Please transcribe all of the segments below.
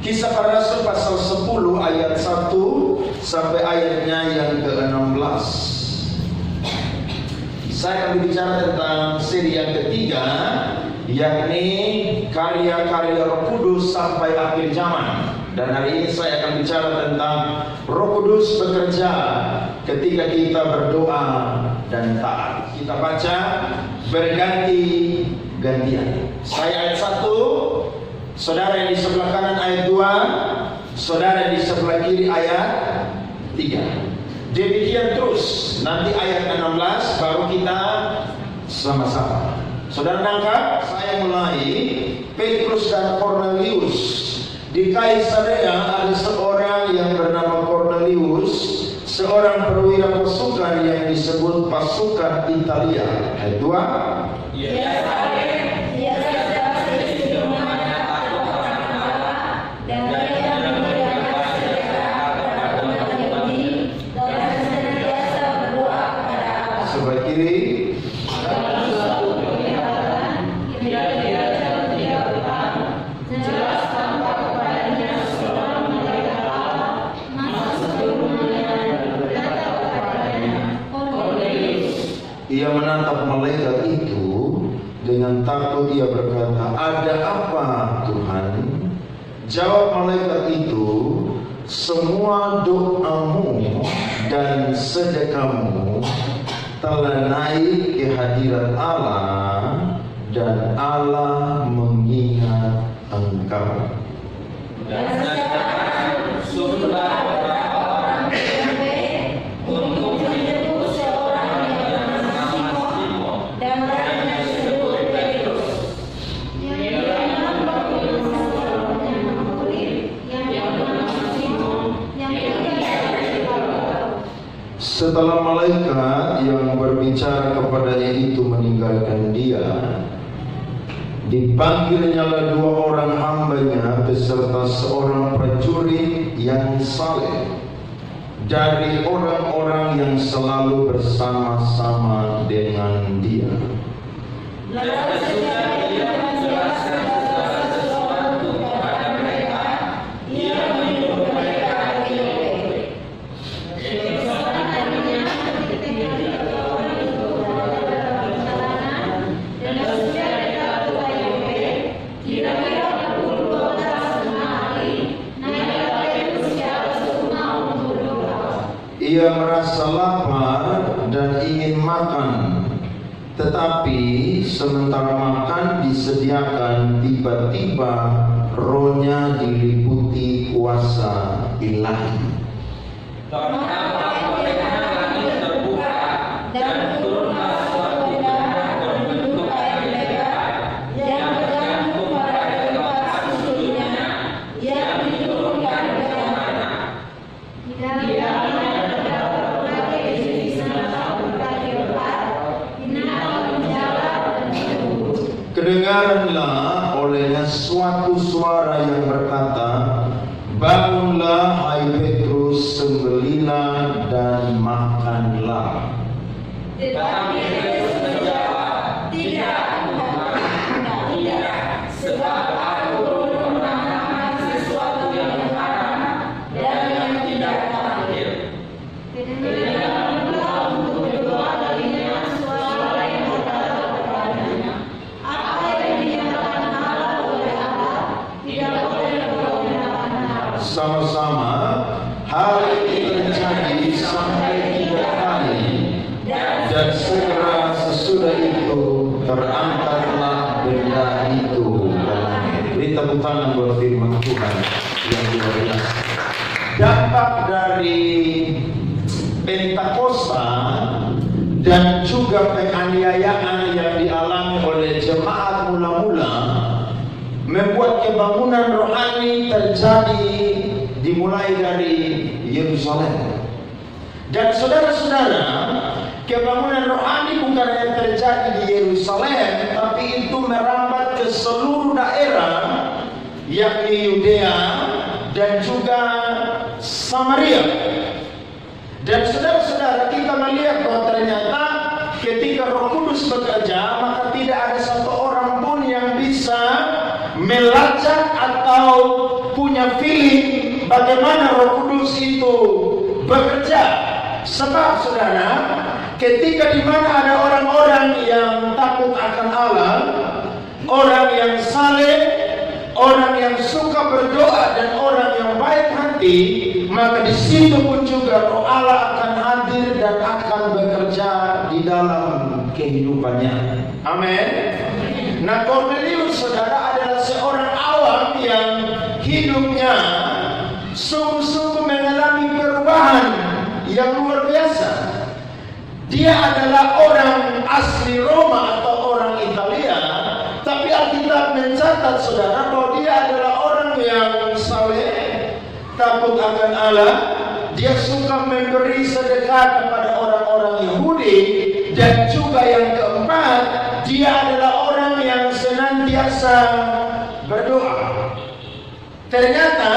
Kisah Para Rasul pasal 10 ayat 1 sampai ayatnya yang ke-16. Saya akan berbicara tentang seri yang ketiga, yakni karya-karya Roh Kudus sampai akhir zaman. Dan hari ini saya akan bicara tentang Roh Kudus bekerja ketika kita berdoa dan taat. Kita baca berganti-gantian. Saya ayat 1, saudara yang di sebelah kanan ayat 2, saudara yang di sebelah kiri ayat 3. Demikian terus, nanti ayat 16 baru kita sama-sama. Saudara nangkap? Saya mulai. Petrus dan Cornelius. Di Kaisarea ada seorang yang bernama Cornelius, seorang perwira pasukan yang disebut pasukan Italia. Ayat 2. Sebelah kiri. Ia menatap malaikat itu dengan takut. Ia berkata, "Ada apa, Tuhan?" Jawab malaikat itu, "Semua doamu dan sedekahmu telah naik ke hadirat Allah, dan Allah mengingat engkau." Setelah malaikat yang berbicara kepadanya itu meninggalkan dia, dipanggilnyalah 2 orang hambanya beserta seorang prajurit yang saleh dari orang-orang yang selalu bersama-sama dengan dia. Ia merasa lapar dan ingin makan, tetapi sementara makan disediakan, tiba-tiba rohnya diliputi kuasa ilahi. Kedengaranlah olehnya suatu suara yang berkata, "Bangunlah hai Petrus, sembelihlah dan makanlah." Tetapi Petrus menjawab, "Tidak, sebab aku belum pernah makan sesuatu yang haram dan yang tidak tahir." Kedengaranlah untuk kedua kalinya suara yang berkata kepadanya, "Apa yang dinyatakan Allah oleh Allah tidak boleh engkau nyatakan haram." Sama-sama, hal ini terjadi sampai 3 kali, dan segera sesudah itu terangkatlah benda itu ke langit. Beri tepuk tangan buat firman Tuhan yang luar biasa. Dampak dari Pentakosta dan juga penganiayaan yang dialami oleh jemaat mula-mula membuat kebangunan rohani terjadi dimulai dari Yerusalem. Dan saudara-saudara, kebangunan rohani bukan hanya terjadi di Yerusalem, tapi itu merambat ke seluruh daerah, yakni Yudea dan juga Samaria. Dan saudara-saudara, kita melihat bahwa ternyata ketika Roh Kudus bekerja, maka tidak ada satu orang pun yang bisa melacak atau punya feeling bagaimana Roh Kudus itu bekerja. Sebab saudara, ketika di mana ada orang-orang yang takut akan Allah, orang yang saleh, orang yang suka berdoa dan orang yang baik hati, maka di situ pun juga Roh Allah akan hadir dan akan bekerja di dalam kehidupannya. Amin. Nah, Kornelius saudara adalah seorang awam yang hidupnya sungguh-sungguh mengalami perubahan yang luar biasa. Dia adalah orang asli Roma atau orang Italia, tapi Alkitab mencatat saudara bahwa dia adalah orang yang saleh, takut akan Allah. Dia suka memberi sedekah kepada orang-orang Yahudi, dan juga yang keempat, dia adalah orang yang senantiasa berdoa. Ternyata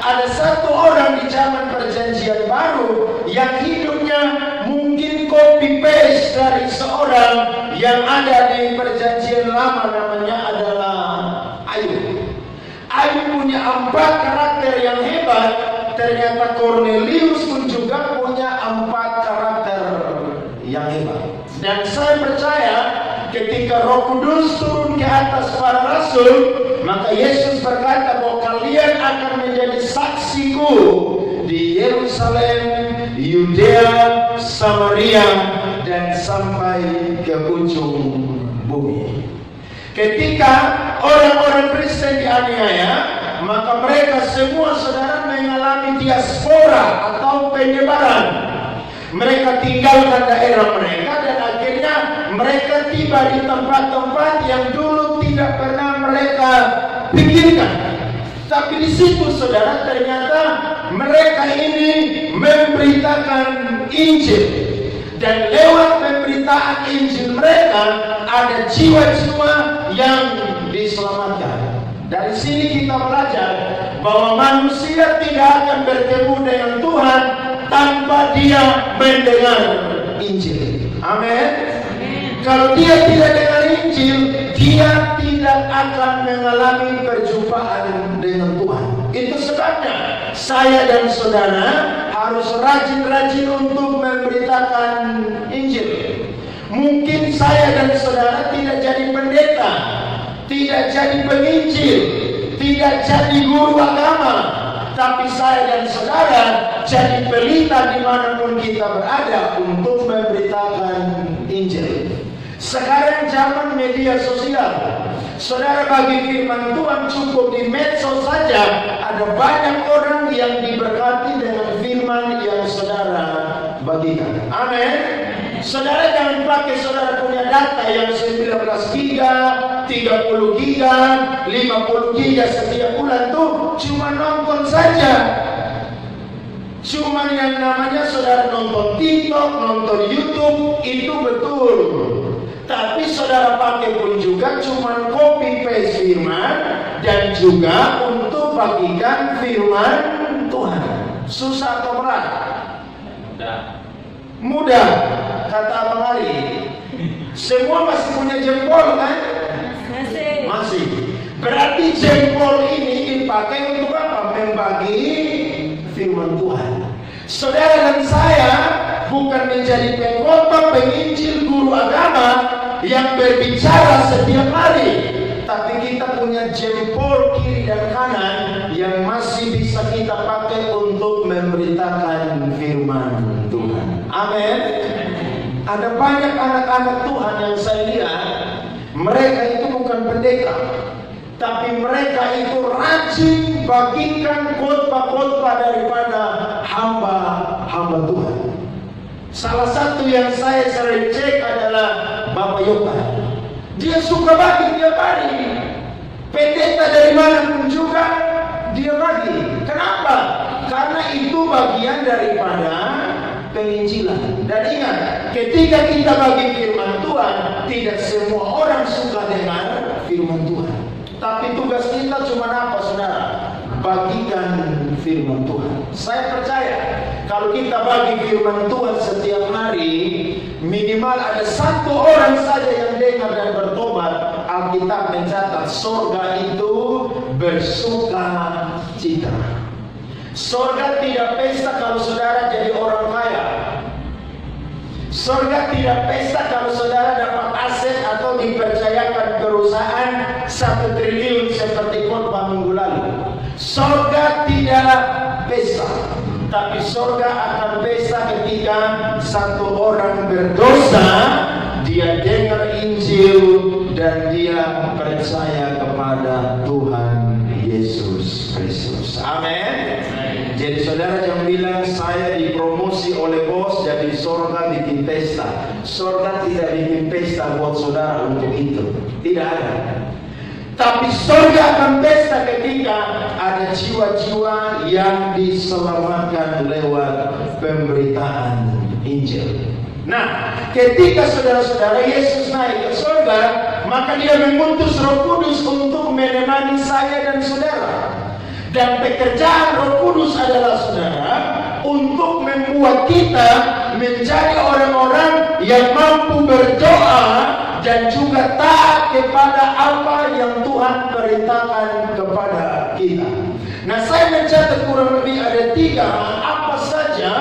ada satu orang di zaman Perjanjian Baru yang hidupnya mungkin copy paste dari seorang yang ada di Perjanjian Lama, namanya adalah Ayub. Ayub punya 4 karakter yang hebat. Ternyata Kornelius pun juga punya 4 karakter yang hebat. Dan saya percaya ketika Roh Kudus turun ke atas para rasul, maka Yesus berkata bahwa kalian akan menjadi saksiku di Yerusalem, Yudea, Samaria, dan sampai ke ujung bumi. Ketika orang-orang Kristen dianiaya, maka mereka semua saudara mengalami diaspora atau penyebaran. Mereka tinggalkan daerah mereka dan akhirnya mereka tiba di tempat-tempat yang dulu tidak pernah mereka pikirkan. Tapi di situ saudara ternyata mereka ini memberitakan Injil, dan lewat pemberitaan Injil mereka ada jiwa-jiwa yang diselamatkan. Dari sini kita belajar bahwa manusia tidak akan bertemu dengan Tuhan tanpa dia mendengar Injil. Amin. Kalau dia tidak dengar Injil, dia tidak akan mengalami perjumpaan dengan Tuhan. Itu sebabnya saya dan saudara harus rajin-rajin untuk memberitakan Injil. Mungkin saya dan saudara tidak jadi pendeta, tidak jadi penginjil, tidak jadi guru agama, tapi saya dan saudara jadi pelita dimanapun kita berada untuk memberitakan Injil. Sekarang zaman media sosial, saudara, bagi firman Tuhan cukup di medsos saja ada banyak orang yang diberkati dengan firman yang saudara bagikan. Amin. Saudara jangan pakai saudara punya data yang 19 giga, 30 giga, 50 giga setiap bulan tuh cuma nonton saja. Cuma yang namanya saudara nonton TikTok, nonton YouTube, itu betul. Tapi saudara pakai pun juga cuma copy paste firman dan juga untuk bagikan firman Tuhan. Susah atau berat? Mudah, kata Abang Ari. Semua masih punya jempol kan? Masih. Berarti jempol ini dipakai untuk apa? Membagi firman Tuhan. Saudara dan saya bukan menjadi pengkhotbah, penginjil, guru agama yang berbicara setiap hari, tapi kita punya jempol kiri dan kanan yang masih bisa kita pakai untuk memberitakan firman Tuhan. Amin. Ada banyak anak-anak Tuhan yang saya lihat, mereka itu bukan pendeta, tapi mereka itu rajin bagikan khotbah-khotbah daripada hamba-hamba Tuhan. Salah satu yang saya sering cek adalah Bapak Yoga. Dia suka bagi tiap hari. Pendeta dari mana pun juga dia bagi. Kenapa? Karena itu bagian daripada penginjilan. Dan ingat, ketika kita bagi firman Tuhan, tidak semua orang suka dengar firman Tuhan. Tapi tugas kita cuma apa, saudara? Bagikan firman Tuhan. Saya percaya kalau kita bagi firman Tuhan setiap hari, minimal ada 1 orang saja yang dengar dan bertobat. Alkitab mencatat surga itu bersuka cita. Surga tidak pesta kalau saudara jadi orang kaya. Surga tidak pesta kalau saudara dapat aset atau dipercayakan perusahaan 1 triliun seperti khotbah minggu lalu. Surga tidak pesta, tapi surga akan pesta ketika satu orang berdosa, dia dengar Injil dan dia percaya kepada Tuhan Yesus Kristus. Amin. Jadi saudara jangan bilang saya dipromosi oleh bos jadi surga bikin pesta. Surga tidak bikin pesta buat saudara untuk itu. Tidak ada. Tapi surga akan pesta ketika ada jiwa-jiwa yang diselamatkan lewat pemberitaan Injil. Nah, ketika saudara-saudara Yesus naik ke surga, maka dia mengutus Roh Kudus untuk menemani saya dan saudara. Dan pekerjaan Roh Kudus adalah saudara untuk membuat kita menjadi orang-orang yang mampu berdoa dan juga taat kepada apa yang Tuhan perintahkan kepada kita. Nah, saya mencatat kurang lebih ada 3 apa saja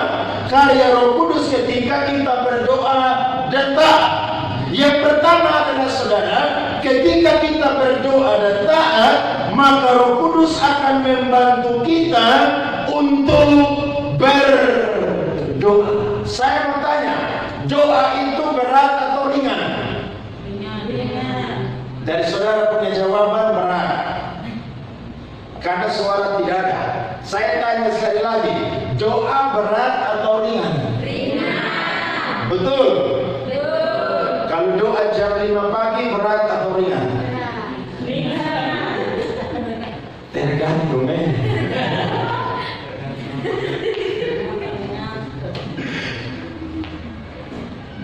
karya Roh Kudus ketika kita berdoa dan taat. Yang pertama adalah saudara, ketika kita berdoa dan taat, maka Roh Kudus akan membantu kita untuk berdoa. Saya mau tanya, doa itu berat atau ringan? Dari saudara punya jawaban berat, karena suara tidak ada. Saya tanya sekali lagi, doa berat atau ringan? Ringan. Betul? Kalau doa jam 5 pagi berat atau ringan? Ringan. Tergantung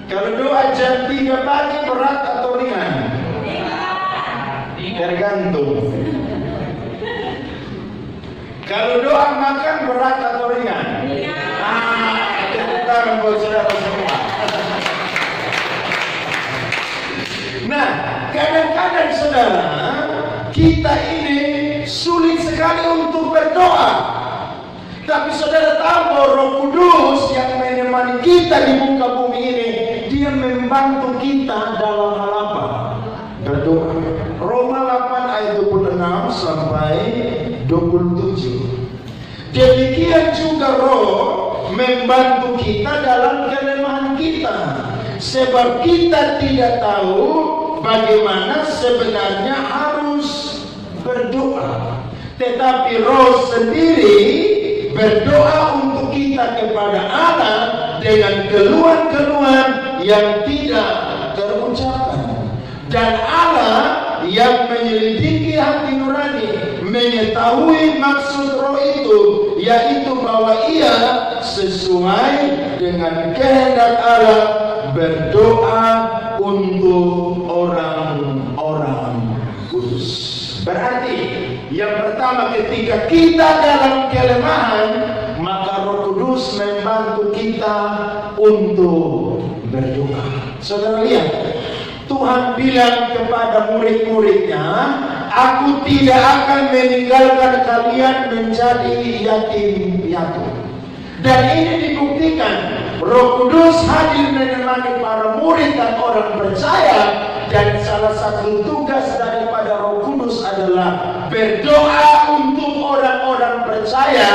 Kalau doa jam 3 pagi berat atau ringan? Tergantung. Kalau doa makan berat atau ringan? Tepuk tangan buat saudara semua. Nah, kadang-kadang saudara, kita ini sulit sekali untuk berdoa. Tapi saudara tahu bahwa Roh Kudus yang menemani kita di muka bumi ini, dia membantu kita dalam hal apa? Berdoa. Roma 8 ayat 26 sampai 27. Demikian juga Roh membantu kita dalam kelemahan kita, sebab kita tidak tahu bagaimana sebenarnya harus berdoa. Tetapi Roh sendiri berdoa untuk kita kepada Allah dengan keluhan-keluhan yang tidak terucapkan. Dan Allah yang menyelidiki hati nurani mengetahui maksud Roh itu, yaitu bahwa ia sesuai dengan kehendak Allah berdoa untuk orang-orang kudus. Berarti yang pertama, ketika kita dalam kelemahan, maka Roh Kudus membantu kita untuk berdoa. Saudara lihat, Tuhan bilang kepada murid-muridnya, aku tidak akan meninggalkan kalian menjadi yatim piatu. Dan ini dibuktikan, Roh Kudus hadir menemani para murid dan orang percaya. Dan salah satu tugas daripada Roh Kudus adalah berdoa untuk orang-orang percaya,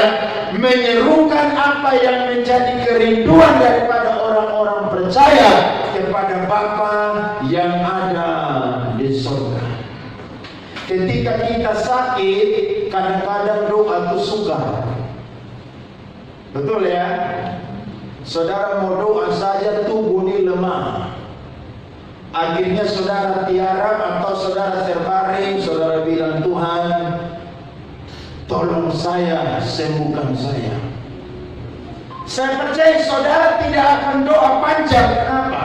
menyerukan apa yang menjadi kerinduan daripada orang-orang percaya kepada Bapa yang ada di surga. Ketika kita sakit, kadang-kadang doa itu sukar. Betul ya? Saudara mau doa saja tubuh ini lemah. Akhirnya saudara tiarap atau saudara terbaring, saudara bilang, Tuhan tolong saya, sembuhkan saya. Saya percaya saudara tidak akan doa panjang. Kenapa?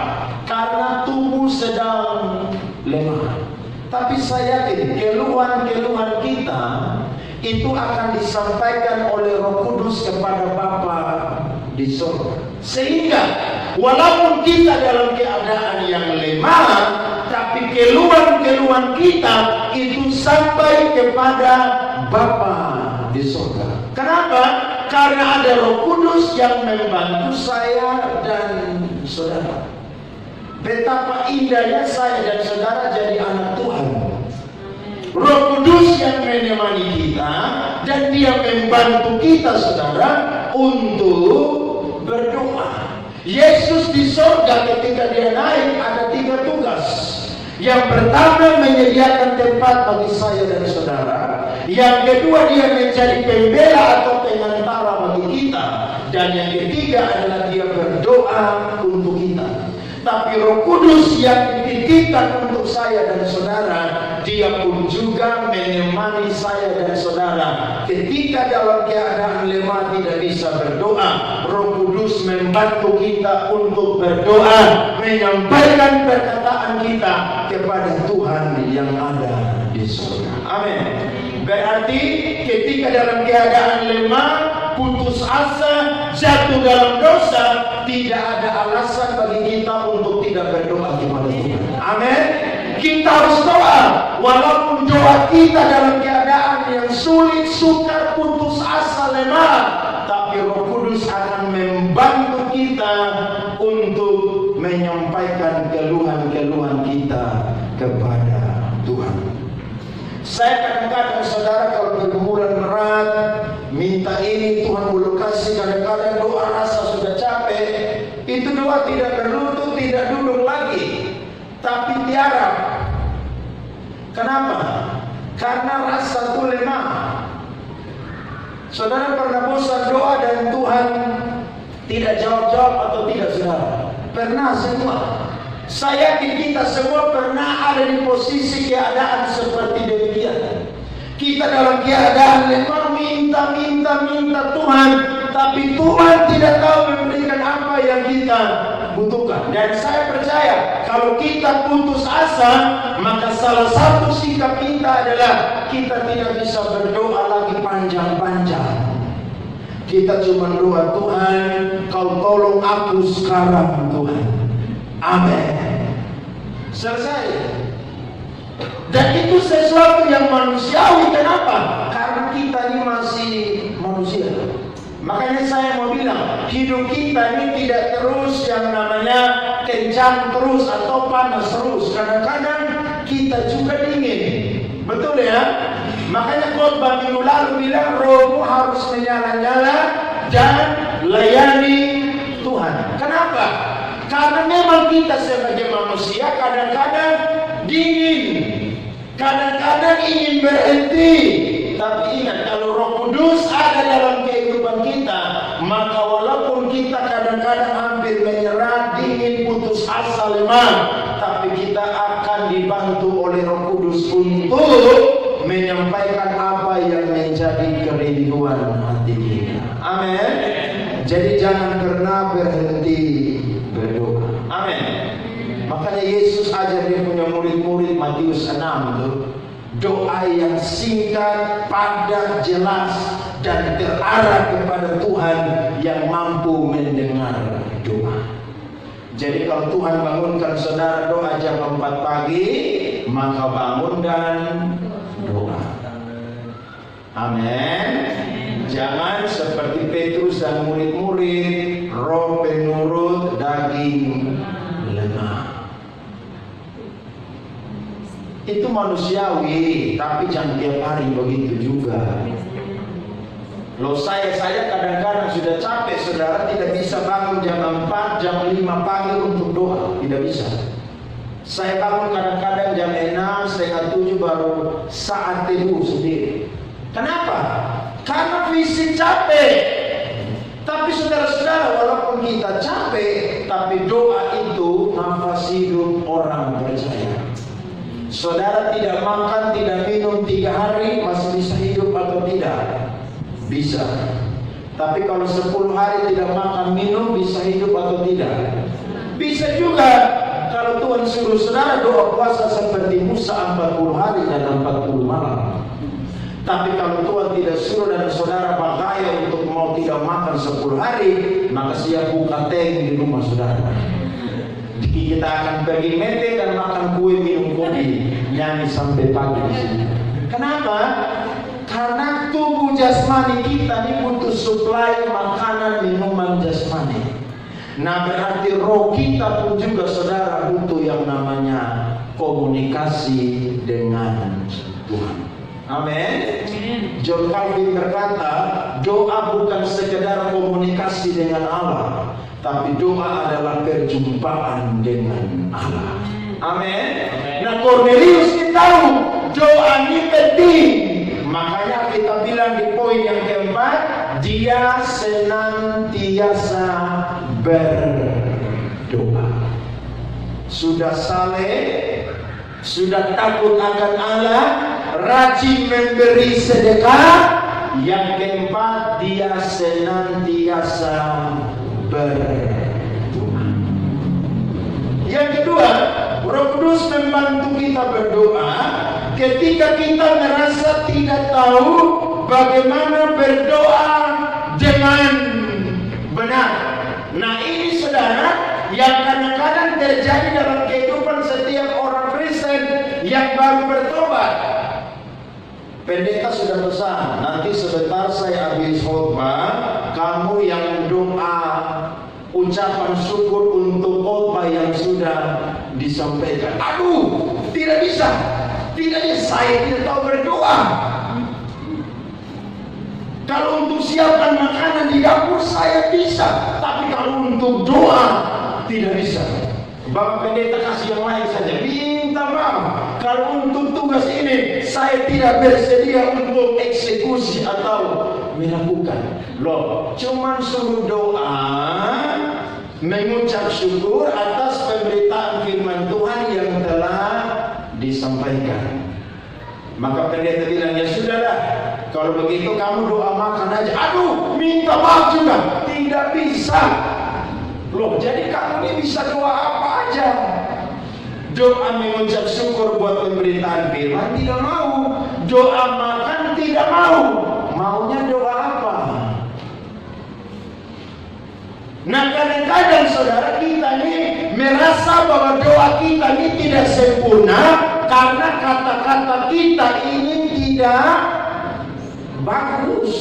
Karena tubuh sedang lemah. Tapi saya yakin keluhan-keluhan kita itu akan disampaikan oleh Roh Kudus kepada Bapa di surga. Sehingga walaupun kita dalam keadaan yang lemah, tapi keluhan-keluhan kita itu sampai kepada Bapa di surga. Kenapa? Karena ada Roh Kudus yang membantu saya dan saudara. Betapa indahnya saya dan saudara jadi anak Tuhan. Roh Kudus yang menemani kita dan dia membantu kita saudara untuk berdoa. Yesus di surga ketika dia naik ada 3 tugas. Yang pertama menyediakan tempat bagi saya dan saudara. Yang kedua dia menjadi pembela atau pengantara bagi kita. Dan yang ketiga adalah dia berdoa untuk kita. Tapi Roh Kudus yang dititipkan untuk saya dan saudara, dia pun juga menemani saya dan saudara. Ketika dalam keadaan lemah tidak bisa berdoa, Roh Kudus membantu kita untuk berdoa, menyampaikan perkataan kita kepada Tuhan yang ada di surga. Amin. Berarti ketika dalam keadaan lemah, putus asa, jatuh dalam dosa, tidak ada alasan bagi kita untuk tidak berdoa kepada Tuhan. Amin. Kita harus doa, walaupun doa kita dalam keadaan yang sulit, sukar, putus asa, lemah, tapi Roh Kudus akan membantu kita untuk menyampaikan keluhan-keluhan kita kepada Tuhan. Saya kadang-kadang saudara kalau pergumulan berat, minta ini Tuhan belum kasih, kadang-kadang doa rasa sudah capek, itu doa tidak berlutut, tidak duduk lagi, tapi tiarap. Kenapa? Karena rasa itu lemah. Saudara pernah bosan doa dan Tuhan tidak jawab-jawab atau tidak saudara? Pernah semua. Saya yakin kita semua pernah ada di posisi keadaan seperti demikian. Kita dalam keadaan lemah minta Tuhan, tapi Tuhan tidak tahu memberikan apa yang kita butuhkan. Dan saya percaya kalau kita putus asa, maka salah satu sikap kita adalah kita tidak bisa berdoa lagi panjang-panjang. Kita cuma doa, Tuhan, Kau tolong aku sekarang Tuhan. Amin. Selesai. Dan itu sesuatu yang manusiawi. Kenapa? Karena kita ini masih manusia. Makanya saya mau bilang, hidup kita ini tidak terus yang namanya kencang terus atau panas terus. Kadang-kadang kita juga dingin. Betul ya? Makanya khotbah minggu lalu bilang rohmu harus menyala-nyala dan layani Tuhan. Kenapa? Karena memang kita sebagai manusia kadang-kadang dingin, kadang-kadang ingin berhenti. Tapi ingat, kalau Roh Kudus ada dalam kehidupan kita, maka walaupun kita kadang-kadang hampir menyerah, dingin, putus asa, lemah, tapi kita akan dibantu oleh Roh Kudus untuk menyampaikan apa yang menjadi kerinduan hati kita. Amin. Jadi jangan pernah berhenti berdoa. Amin. Makanya Yesus ajar dia punya murid-murid Matius 6 itu, doa yang singkat, padat, jelas dan terarah kepada Tuhan yang mampu mendengar doa. Jadi kalau Tuhan bangunkan saudara doa jam 4 pagi, maka bangun dan doa. Amin. Jangan seperti Petrus dan murid-murid, roh penurut, daging lemah. Itu manusiawi, tapi jangan tiap hari begitu juga. Loh saya kadang-kadang sudah capek saudara, tidak bisa bangun jam 4, jam 5 pagi untuk doa, tidak bisa. Saya bangun kadang-kadang jam 6, setengah 7 baru saat teduh sendiri. Kenapa? Karena fisik capek. Tapi saudara-saudara, walaupun kita capek, tapi doa itu nafas hidup orang percaya. Saudara tidak makan, tidak minum 3 hari, masih bisa hidup atau tidak? Bisa. Tapi kalau 10 hari tidak makan, minum, bisa hidup atau tidak? Bisa juga. Kalau Tuhan suruh saudara doa puasa seperti Musa 40 hari dan 40 malam. Tapi kalau Tuhan tidak suruh dan saudara bergaya untuk mau tidak makan 10 hari, maka siap buka teh di rumah saudara. Kita akan pergi mete dan makan kue, minum kopi, nyanyi sampai pagi di sini. Kenapa? Karena tubuh jasmani kita ini butuh suplai makanan minuman jasmani. Nah berarti roh kita pun juga saudara butuh yang namanya komunikasi dengan Tuhan. Amin. John Calvin berkata, doa bukan sekedar komunikasi dengan Allah, tapi doa adalah perjumpaan dengan Allah. Amin. Nah Cornelius kita tahu doa ini penting. Makanya kita bilang di poin yang keempat, dia senantiasa berdoa. Sudah saleh, sudah takut akan Allah, rajin memberi sedekah. Yang keempat, dia senantiasa berdoa. Yang kedua, Roh Kudus membantu kita berdoa ketika kita merasa tidak tahu bagaimana berdoa dengan benar. Nah ini saudara yang kadang-kadang terjadi dalam kehidupan setiap orang Kristen yang baru bertobat. Pendeta sudah pesan, nanti sebentar saya habis khotbah, kamu yang doa ucapan syukur untuk khotbah yang sudah disampaikan. Aduh, tidak bisa. Saya tidak tahu berdoa. Kalau untuk siapkan makanan di dapur saya bisa, tapi kalau untuk doa tidak bisa. Bapak pendeta kasih yang lain saja. Minta maaf, kalau untuk tugas ini saya tidak bersedia untuk eksekusi atau melakukan. Loh, cuman suruh doa, mengucap syukur atas pemberitaan firman Tuhan yang telah disampaikan. Maka pendeta bilang, ya sudahlah, kalau begitu kamu doa makan aja. Aduh, minta maaf juga, tidak bisa. Loh, jadi kamu ini bisa doa apa aja? Doa mengucap syukur buat pemberitaan firman tidak mau, doa makan tidak mau. Maunya doa apa? Nah kadang-kadang saudara kita ini merasa bahwa doa kita ini tidak sempurna karena kata-kata kita ini tidak bagus.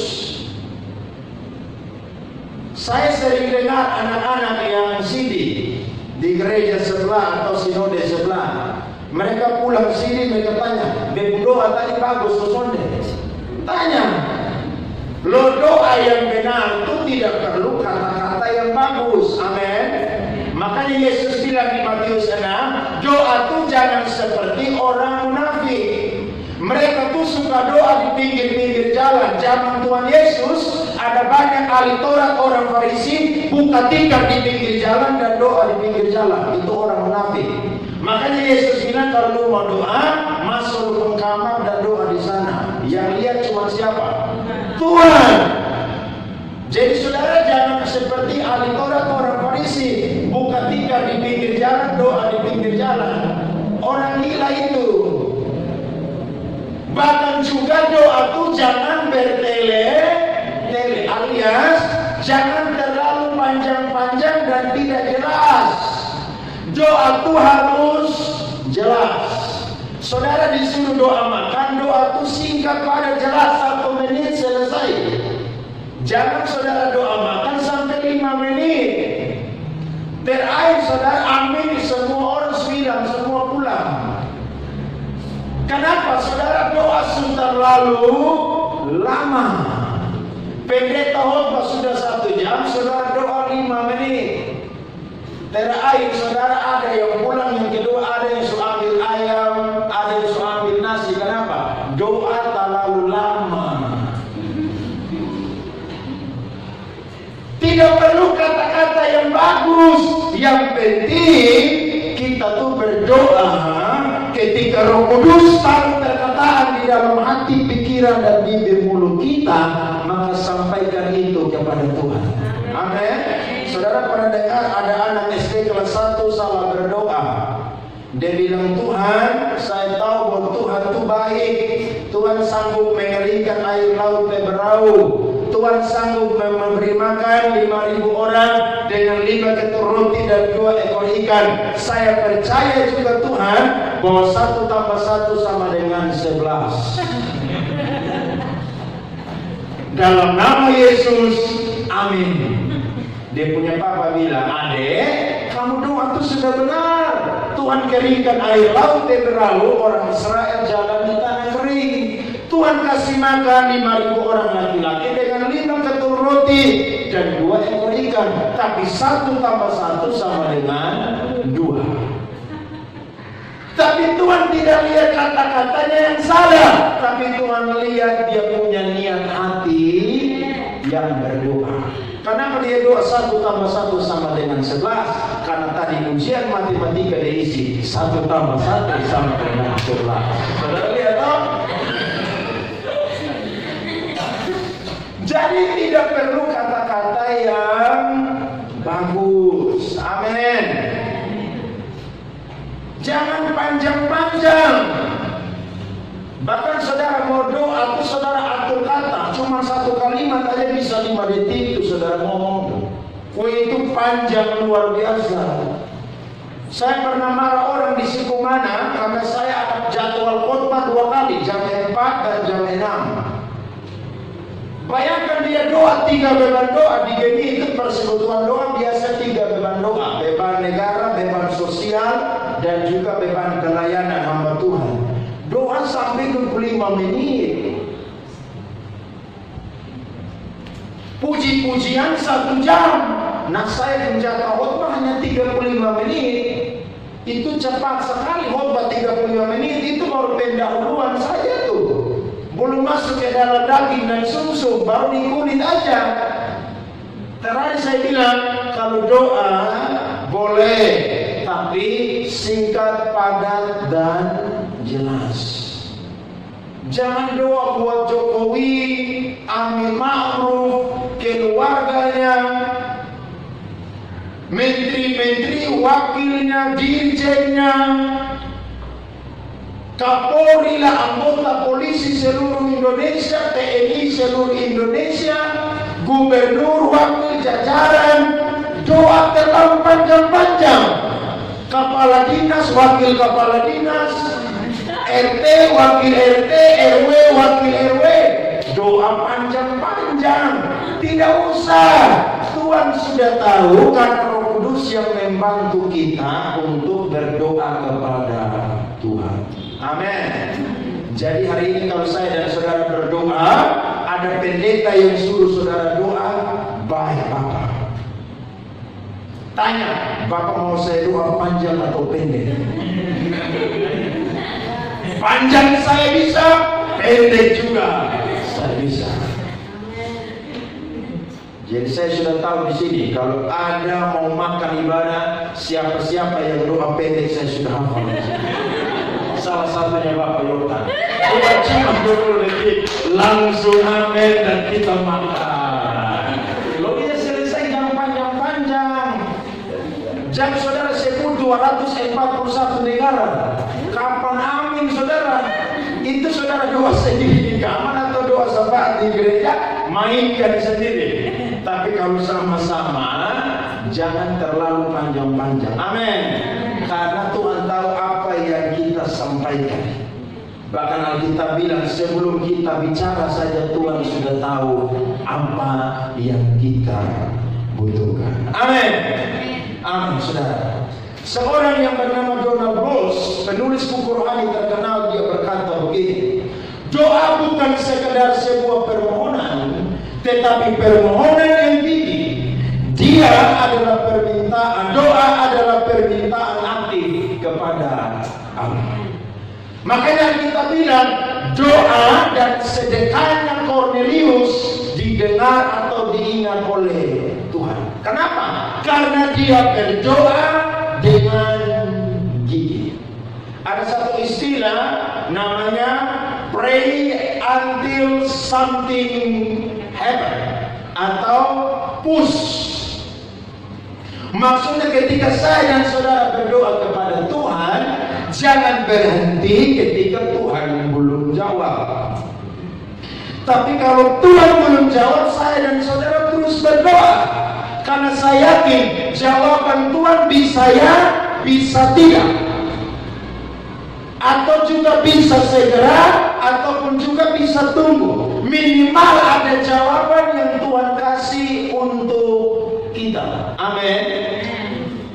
Saya sering dengar anak-anak yang sini di gereja sebelah atau sinode sebelah. Mereka pulang sini, mereka tanya, "Bebu doa tadi bagus, sonde." Tanya, lo doa yang benar itu tidak perlu kata-kata yang bagus. Amin. Makanya Yesus bilang di Matius 6, doa itu jangan seperti orang munafik. Mereka tuh suka doa di pinggir-pinggir jalan. Zaman Tuhan Yesus ada banyak ahli Taurat orang Farisi buka tikar di pinggir jalan dan doa di pinggir jalan. Itu orang munafik. Makanya Yesus bilang kalau lu mau doa, masuk ke kamar dan doa di sana. Yang lihat cuma siapa? Tuhan. Jadi saudara jangan seperti ahli Taurat orang Farisi buka tikar di pinggir jalan, doa di pinggir jalan. Orang gila itu. Bahkan juga doa itu jangan bertele-tele, alias jangan terlalu panjang-panjang dan tidak jelas. Doa itu harus jelas. Saudara disuruh doa makan, doa itu singkat pada jelas, 1 menit selesai. Jangan saudara doa makan sampai 5 menit. Terakhir saudara amin, semua orang bilang, semua pulang. Kenapa saudara doa sudah terlalu lama? Pendeta khotbah sudah 1 jam, saudara doa 5 menit. Terakhir saudara ada yang pulang, yang kedua ada yang suka ambil ayam, ada yang suka ambil nasi. Kenapa? Doa terlalu lama. Tidak perlu kata-kata yang bagus. Yang penting kita tuh berdoa. Ketika Roh Kudus taruh perkataan di dalam hati, pikiran dan bibir mulut kita, maka sampaikan itu kepada Tuhan. Amin. Saudara pernah dengar ada anak SD kelas 1 salah berdoa. Dia bilang, Tuhan, saya tahu bahwa Tuhan itu baik. Tuhan sanggup mengeringkan air laut berau. Tuhan sanggup memberi makan 5.000 orang dengan 5 ketur roti dan 2 ekor ikan. Saya percaya juga Tuhan bahwa 1 tambah 1 sama dengan 11. dalam nama Yesus, amin. Dia punya papa bilang, adek, kamu doa itu sudah benar. Tuhan keringkan air laut yang berlalu, orang Israel jalan di tanah kering. Tuhan kasih makan 5.000 orang laki-laki dengan 5 ketul roti dan 2 ekor ikan. Tapi 1 tambah 1 sama dengan 2. Tapi Tuhan tidak lihat kata-katanya yang salah, tapi Tuhan lihat dia punya niat hati yang berdoa. Kenapa dia doa 1 tambah 1 sama dengan 11? Karena tadi ujian matematika diisi 1 tambah 1 sama dengan 11. Saudara lihat toh? Jadi tidak perlu kata-kata yang bagus. Amin. Jangan panjang-panjang. Bahkan saudara mau doa, itu saudara atur kata, cuma 1 kalimat aja bisa 5 detik itu saudara ngomong. Itu panjang luar biasa. Saya pernah marah orang di Sikumana karena saya ada jadwal khotbah 2 kali, jam 4 dan jam 6. Bayangkan dia doa 3 beban doa di GMI itu persekutuan doa biasa 3 beban doa, beban negara, beban sosial, dan juga beban pelayanan hamba Tuhan. Doa sampai 25 menit. Puji-pujian 1 jam. Nah saya menjaga khotbah hanya 35 menit. Itu cepat sekali khotbah 35 menit. Itu baru pendahuluan saja tuh. Belum masuk ke dalam daging dan susu, baru di kulit aja. Terakhir saya bilang, kalau doa boleh, tapi singkat, padat, dan jelas. Jangan doa buat Jokowi, Amin Ma'ruf, keluarganya, menteri-menteri, wakilnya, dirjennya, Kapolri lah, anggota polisi seluruh Indonesia, TNI seluruh Indonesia, gubernur, wakil jajaran, doa terlalu panjang-panjang. Kepala dinas, wakil kepala dinas, RT, wakil RT, RW, wakil RW, doa panjang-panjang. Tidak usah. Tuhan sudah tahu karena Roh Kudus yang membantu kita untuk berdoa kepada Tuhan. Amin. Jadi hari ini kalau saya dan saudara berdoa, ada pendeta yang suruh saudara doa, baik Bapak. Tanya, Bapak mau saya doa panjang atau pendek? Panjang saya bisa, pendek juga saya bisa. Jadi saya sudah tahu di sini kalau ada mau makan ibadah, siapa-siapa yang doa pendek saya sudah hafal. Salah satunya Bapak Yotan. Cuma 20 detik langsung amin dan kita makan. Lo bisa selesai jangan panjang-panjang. Jam saudara sebut 241 negara. Kapan amin saudara? Itu saudara doa sendiri di kamar atau doa sahabat di gereja, mainkan sendiri. Tapi kalau sama-sama jangan terlalu panjang-panjang. Amin. Karena Tuhan tahu apa yang kita sampaikan. Bahkan Alkitab bilang sebelum kita bicara saja Tuhan sudah tahu apa yang kita butuhkan. Amin. Amin, saudara. Seorang yang bernama Donald Boss, penulis buku rohani terkenal, dia berkata begini: doa bukan sekedar sebuah permohonan, tetapi permohonan yang tinggi. Dia adalah permintaan, doa adalah permintaan aktif kepada Allah. Makanya kita bilang doa dan sedekahnya Cornelius didengar atau diingat oleh Tuhan. Kenapa? Karena dia berdoa dengan gigih. Ada satu istilah namanya pray until something happen atau push. Maksudnya ketika saya dan saudara berdoa kepada Tuhan, jangan berhenti ketika Tuhan belum jawab. Tapi kalau Tuhan belum jawab, saya dan saudara terus berdoa. Karena saya yakin jawaban Tuhan bisa ya, bisa tidak. atau juga bisa segera, ataupun juga bisa tunggu. Minimal ada jawaban yang Tuhan kasih untuk kita. Amin.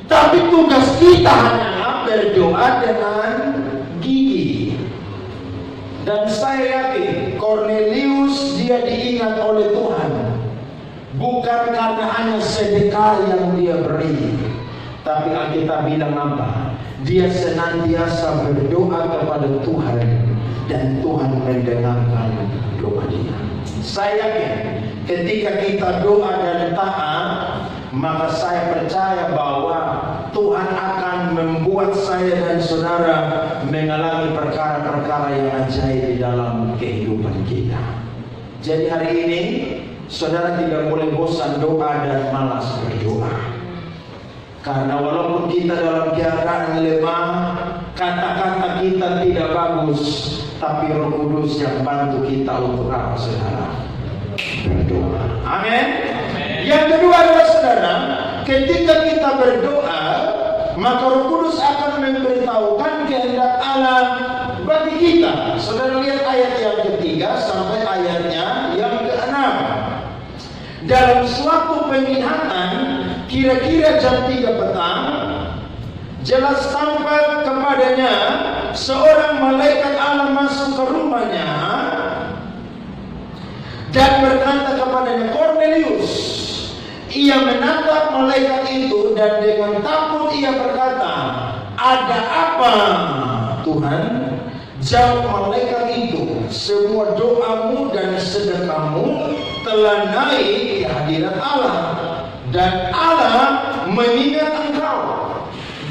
Tapi tugas kita hanya berdoa dengan gigi. Dan saya yakin Kornelius dia diingat oleh Tuhan bukan karena hanya sedekah yang dia beri, tapi Alkitab bilang apa? Dia senantiasa berdoa kepada Tuhan dan Tuhan mendengarkan doa dia. Saya yakin ketika kita doa dan taat, maka saya percaya bahwa Tuhan akan membuat saya dan saudara mengalami perkara-perkara yang ajaib di dalam kehidupan kita. Jadi hari ini saudara tidak boleh bosan doa dan malas berdoa. Karena walaupun kita dalam keadaan lemah, kata-kata kita tidak bagus, tapi Roh Kudus yang bantu kita untuk apa, saudara? Berdoa. Amin. Yang kedua adalah saudara, ketika kita berdoa, maka Roh Kudus akan memberitahukan kehendak Allah bagi kita. Saudara lihat ayat yang ketiga sampai ayatnya yang keenam. Dalam suatu penglihatan, kira-kira jam 3 petang, jelas tampak kepadanya seorang malaikat Allah masuk ke rumahnya dan berkata kepadanya, Kornelius. Ia menatap malaikat itu dan dengan takut ia berkata, ada apa Tuhan? Jawab malaikat itu, semua doamu dan sedekahmu telah naik di hadirat Allah, dan Allah mengingat engkau.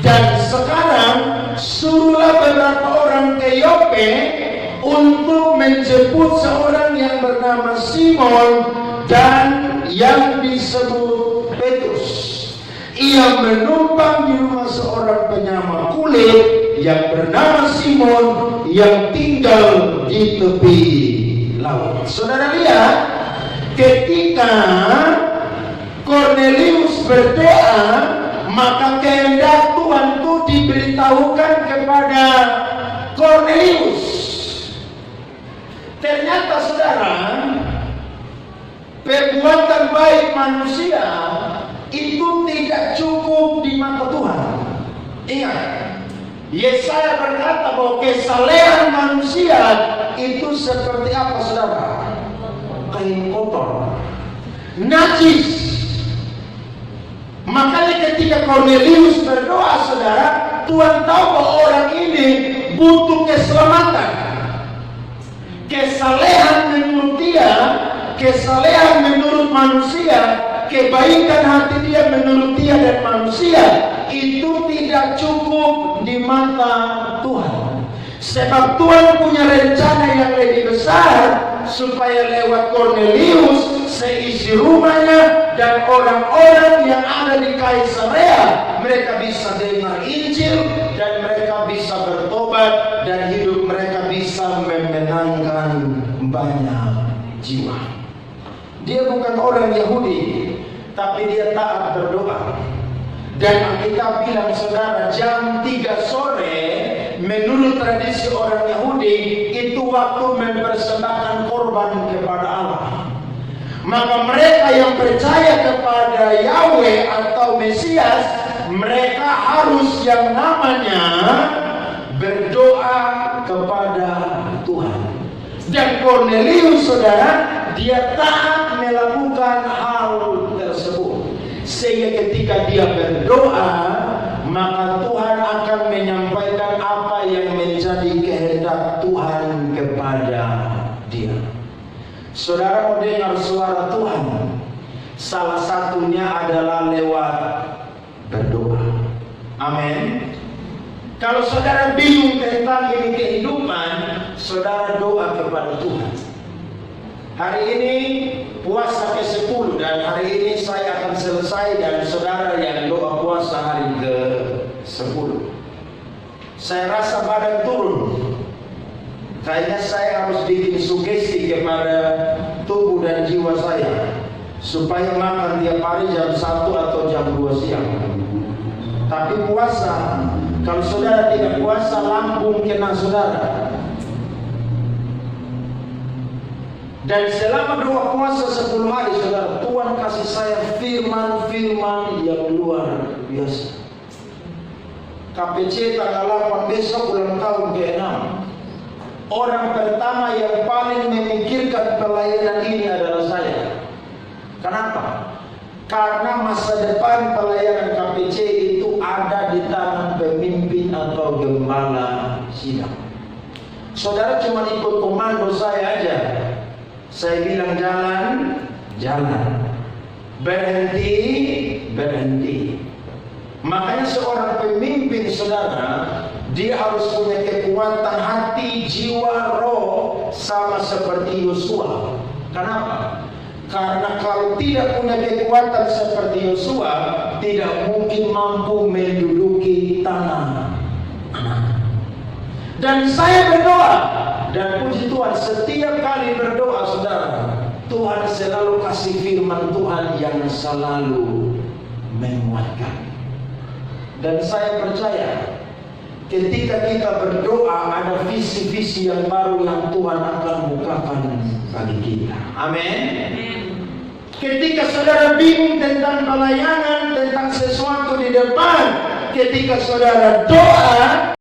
Dan sekarang suruhlah beberapa orang ke Yope untuk menjemput seorang yang bernama Simon dan yang disebut Petrus. Ia menumpang di rumah seorang penyamar kulit yang bernama Simon yang tinggal di tepi laut. Saudara lihat, ketika Kornelius berdoa, maka kehendak Tuhan itu diberitahukan kepada Kornelius. Ternyata saudara, perbuatan baik manusia itu tidak cukup di mata Tuhan. Ingat, Yesaya berkata bahwa kesalehan manusia itu seperti apa, saudara? Kain kotor, najis. Makanya ketika Kornelius berdoa, saudara, Tuhan tahu bahwa orang ini butuh keselamatan. Kesalehan menurut dia, kesalehan menurut manusia, kebaikan hati dia menurut dia dan manusia itu tidak cukup di mata Tuhan. Sebab Tuhan punya rencana yang lebih besar, supaya lewat Kornelius seisi rumahnya dan orang-orang yang ada di Kaisarea mereka bisa dengar Injil dan mereka bisa bertobat dan hidup mereka bisa memenangkan banyak jiwa. Dia bukan orang Yahudi, tapi dia taat berdoa. Dan Alkitab bilang, saudara, jam 3 sore menurut tradisi orang Yahudi itu waktu mempersembahkan korban kepada Allah. Maka mereka yang percaya kepada Yahweh atau Mesias, mereka harus yang namanya berdoa kepada Tuhan. Dan Kornelius, saudara, dia taat melakukan hal tersebut. Sehingga ketika dia berdoa, maka Tuhan akan menyampaikan apa yang menjadi kehendak Tuhan kepada dia. Saudara mau dengar suara Tuhan, salah satunya adalah lewat berdoa. Amin. Kalau saudara bingung tentang ini kehidupan, saudara doa kepada Tuhan. Hari ini puasa ke-10 dan hari ini saya akan selesai dan saudara yang doa puasa hari ke-10. Saya rasa badan turun. Kayaknya saya harus bikin sugesti kepada tubuh dan jiwa saya supaya makan tiap hari jam 1 atau jam 2 siang. Tapi puasa Kalau saudara tidak puasa, lambung kena saudara. Dan selama 2 puasa 10 hari saudara, Tuhan kasih saya firman-firman yang luar biasa. KPC tanggal 8 besok ulang tahun ke-6. Orang pertama yang paling memikirkan pelayanan ini adalah saya. Kenapa? Karena masa depan pelayanan KPC itu ada di tangan pemimpin atau gembala sidang. Saudara cuma ikut komando saya aja. Saya bilang jalan, jalan. Berhenti, berhenti. Makanya seorang pemimpin saudara, dia harus punya kekuatan hati, jiwa, roh, sama seperti Yosua. Kenapa? Karena kalau tidak punya kekuatan seperti Yosua, tidak mungkin mampu menduduki tanah. Dan saya berdoa, dan puji Tuhan, setiap kali berdoa saudara, Tuhan selalu kasih firman Tuhan yang selalu menguatkan. Dan saya percaya, ketika kita berdoa, ada visi-visi yang baru yang Tuhan akan bukakan bagi kita. Amin. Ketika saudara bingung tentang pelayanan, tentang sesuatu di depan, ketika saudara doa,